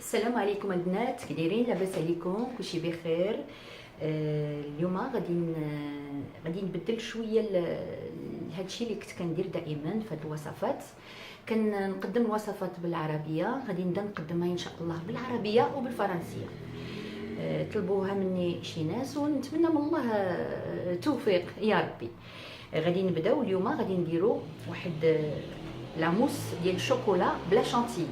السلام عليكم البنات، كي دايرين؟ لاباس عليكم؟ كلشي بخير. اليوم غادي نبدل شويه هادشي اللي كنت كندير دائما في هاد الوصفات. كنقدم الوصفات بالعربيه، غادي نبدا نقدمها ان شاء الله بالعربيه وبالفرنسيه. طلبوها مني شي ناس ونتمنى من الله التوفيق يا ربي. غادي نبداو اليوم، غادي نديرو واحد لاموس ديال الشوكولا بلا شانتي.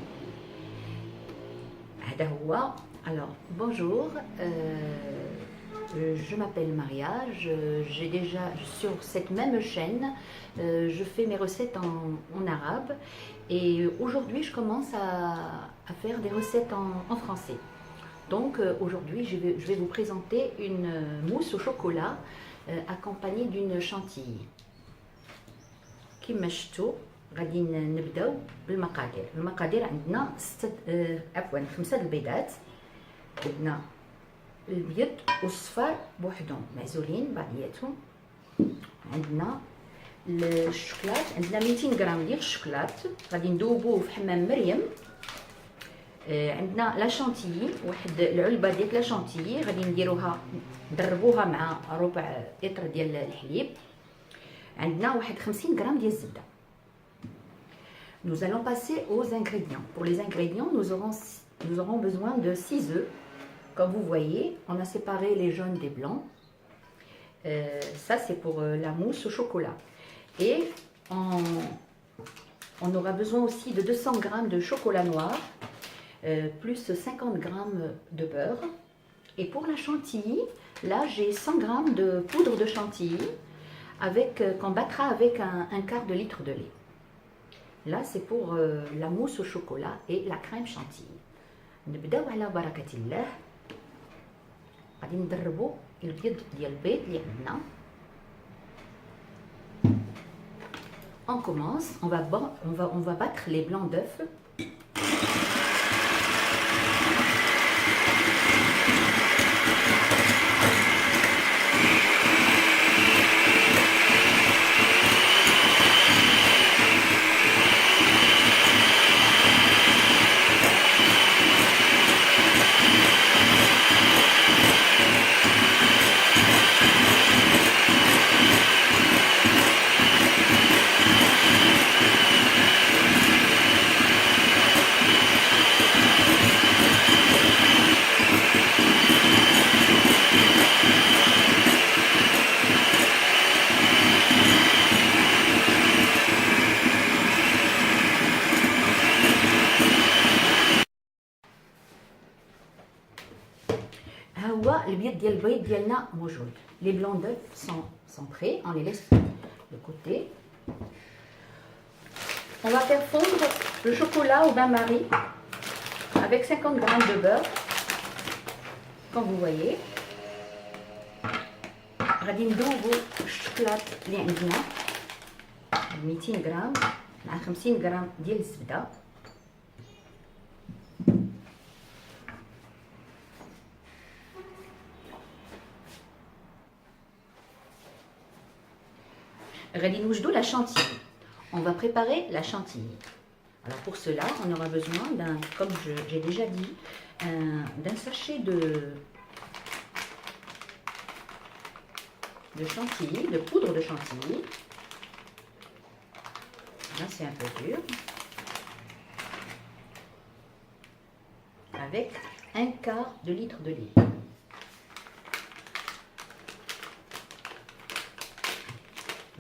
هذا هو. Alors bonjour, je m'appelle Maria, j'ai déjà sur cette même chaîne, je fais mes recettes en arabe et aujourd'hui je commence à faire des recettes en français. Donc aujourd'hui je vais vous présenter une mousse au chocolat accompagnée d'une chantilly. كما شفتوا غادي نبداو بالمقادير. المقادير عندنا عفوا 5 البيضات، عندنا الابيض والصفار بوحدهم معزولين بعضياتهم، عندنا الشوكولات، عندنا 200 غرام ديال الشوكولات غادي ندوبوه في حمام مريم، عندنا لا شانتيي، واحد العلبه ديال لا شانتيي غادي نديروها ندربوها مع ربع لتر ديال الحليب، عندنا واحد 50 غرام ديال الزبده. Nous allons passer aux ingrédients. Pour les ingrédients, nous aurons besoin de 6 œufs. Comme vous voyez, on a séparé les jaunes des blancs. Ça, c'est pour la mousse au chocolat. Et on aura besoin aussi de 200 g de chocolat noir, plus 50 g de beurre. Et pour la chantilly, là, j'ai 100 g de poudre de chantilly qu'on battra avec un quart de litre de lait. Là, c'est pour la mousse au chocolat et la crème chantilly. نبداو على بركة الله. غادي ندربو البيض ديال البيض اللي عندنا. On commence, on va battre les blancs d'œufs. Les blancs d'œufs sont prêts, on les laisse de côté. On va faire fondre le chocolat au bain-marie avec 50 g de beurre, comme vous voyez. غادي ندوبو الشوكولات اللي عندنا 200 غرام مع 50 غرام ديال الزبده. غادي نوجدو la chantilly. On va préparer la chantilly. Alors pour cela, on aura besoin d'un, comme j'ai déjà dit, d'un sachet de chantilly, de poudre de chantilly. Là, c'est un peu dur. Avec un quart de litre de lait.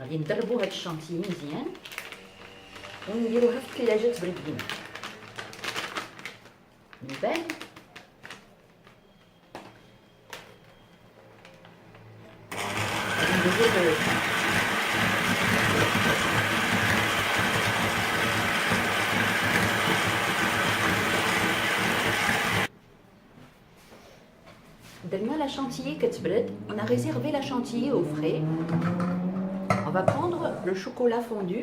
غادي ندربو هاد الشانتيي مزيان ونديروها في الثلاجه تبرد بينا. من بعد غادي درنا لا شانتيي كتبرد. On a réservé la chantilly au frais. On va prendre le chocolat fondu,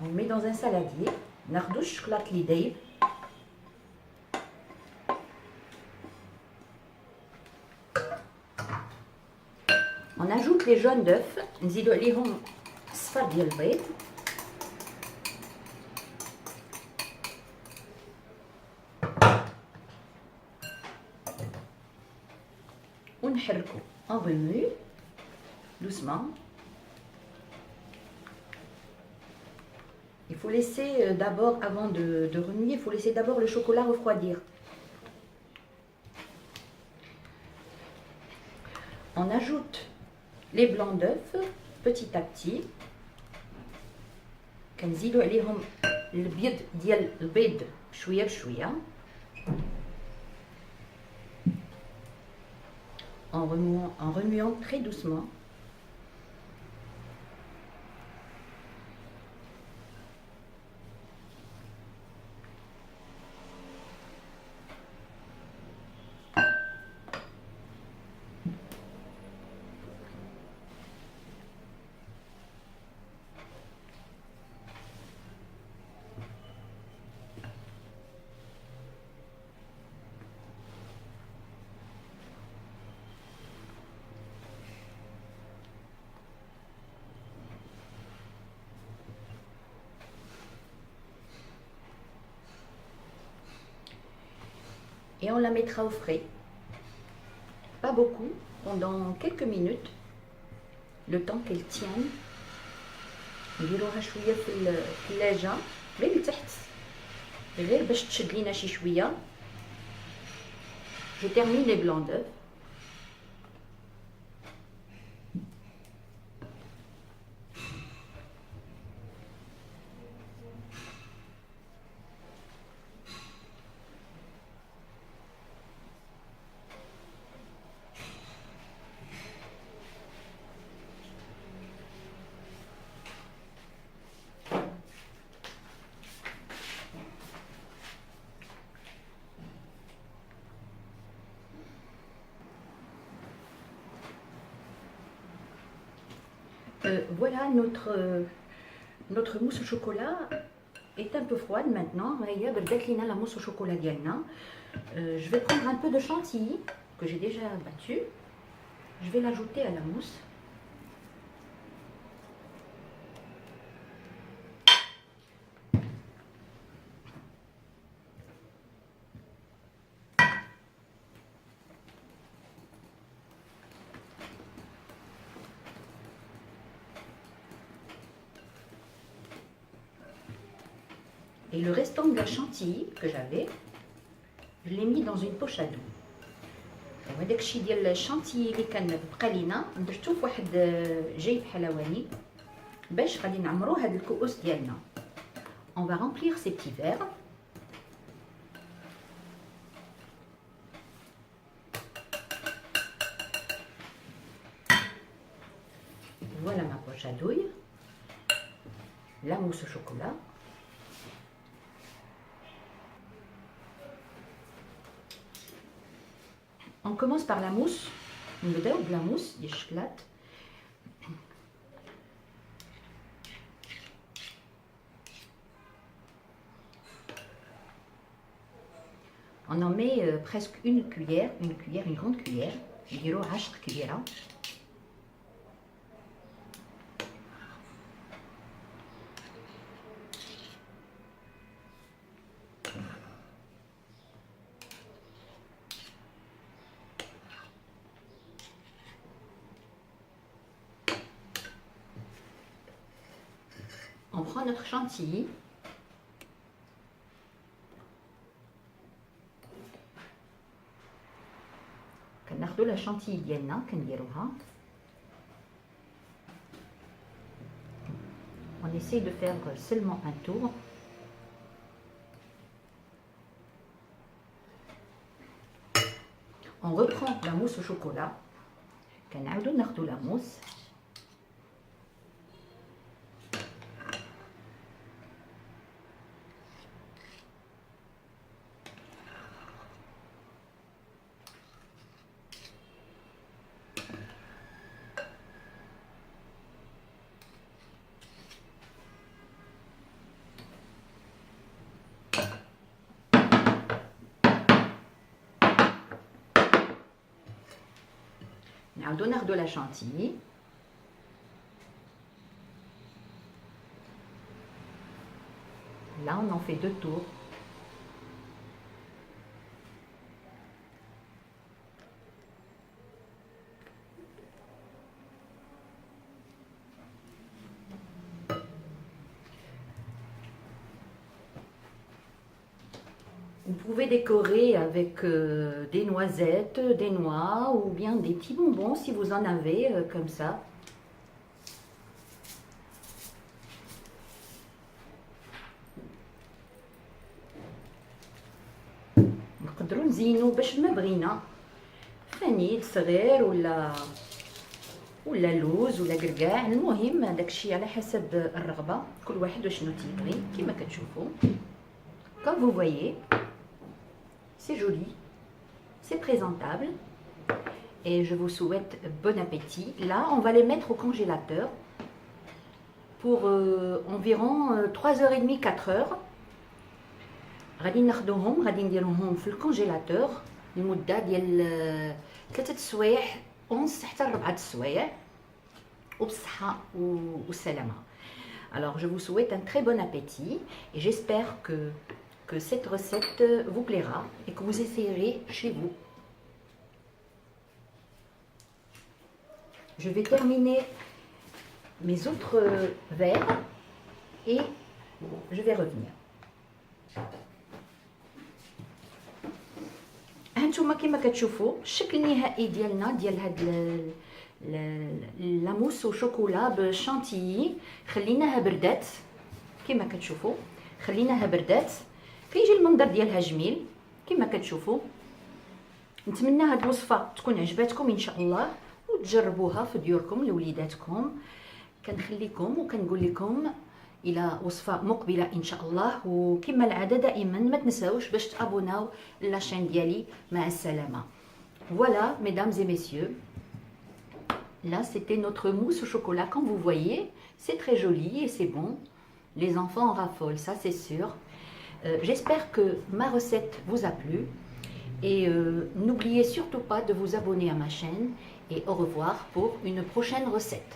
on le met dans un saladier, ناخدو الشوكولات اللي دايب، on ajoute les jaunes d'œufs، نزيدو عليهم الصفار ديال البيض، On remue doucement. Il faut laisser d'abord, avant de remuer, il faut laisser d'abord le chocolat refroidir. On ajoute les blancs d'œufs petit à petit. كنزيدو عليهم البيض ديال البيض شويه بشويه. En remuant très doucement. Et on la mettra au frais, pas beaucoup, pendant quelques minutes, le temps qu'elle tienne. نديروها شويه في الثلاجه غير لتحت غير باش تشد لينا شي شويه. Je termine les blancs d'œufs. Voilà, notre mousse au chocolat est un peu froide maintenant. La mousse au chocolat ديالنا. Je vais prendre un peu de chantilly que j'ai déjà battu. Je vais l'ajouter à la mousse. Et le restant de la chantilly que j'avais, je l'ai mis dans une poche à dos. وهذاك الشيء ديال الشانتيي اللي كان بقى لينا درتو في واحد جيب حلواني باش غادي نعمرو هاد الكؤوس ديالنا. On va remplir ces petits verres. Voilà ma poche à douille. La mousse au chocolat. On commence par la mousse. نبداو بلا موس ديال الشكلاط. On en met presque une cuillère, une grande cuillère. نديرو 10 كبيرة. On prend notre chantilly. كناخدو لا chantilly ديالنا كنديروها. On essaye de faire seulement un tour. On reprend la mousse au chocolat. كنعاودو ناخدو la mousse. نعاودو ناخدو لا chantilly. Là, on en fait 2 tours. Vous pouvez décorer avec des noisettes, des noix ou bien des petits bonbons si vous en avez comme ça. نقدروا نزينوا باش ما بغينا فانيل صغير ولا لوز ولا قرقاع. المهم داكشي على حسب الرغبه، كل واحد وشنو تيبغي. كما كتشوفوا comme vous voyez c'est joli, c'est présentable et je vous souhaite bon appétit. Là on va les mettre au congélateur pour environ 3h30 4h. غادي ناخذوهم غادي نديروهم في الكونجيلاتور لمده ديال 3 سوايع ونص حتى 4 سوايع وبالصحه والسلامه. Alors je vous souhaite un très bon appétit et j'espère que cette recette vous plaira et que vous essayerez chez vous. Je vais terminer mes autres verres et je vais revenir. هانتوما كما كتشوفوا الشكل النهائي ديالنا ديال هاد لاموس وشوكولا بالشانتيي. خليناها بردات كما كتشوفوا، خليناها بردات كيجي المنظر ديالها جميل كما كتشوفوا. نتمنى هاد الوصفه تكون عجباتكم ان شاء الله وتجربوها في ديوركم لوليداتكم. كنخليكم وكنقول لكم الى وصفه مقبله ان شاء الله، وكما العاده دائما ما تنساوش باش تابوناو لاشين ديالي. مع السلامه. Voilà mesdames et messieurs, là c'était notre mousse au chocolat. Comme vous voyez c'est très joli et c'est bon, les enfants en raffolent, ça c'est sûr. J'espère que ma recette vous a plu et n'oubliez surtout pas de vous abonner à ma chaîne et au revoir pour une prochaine recette.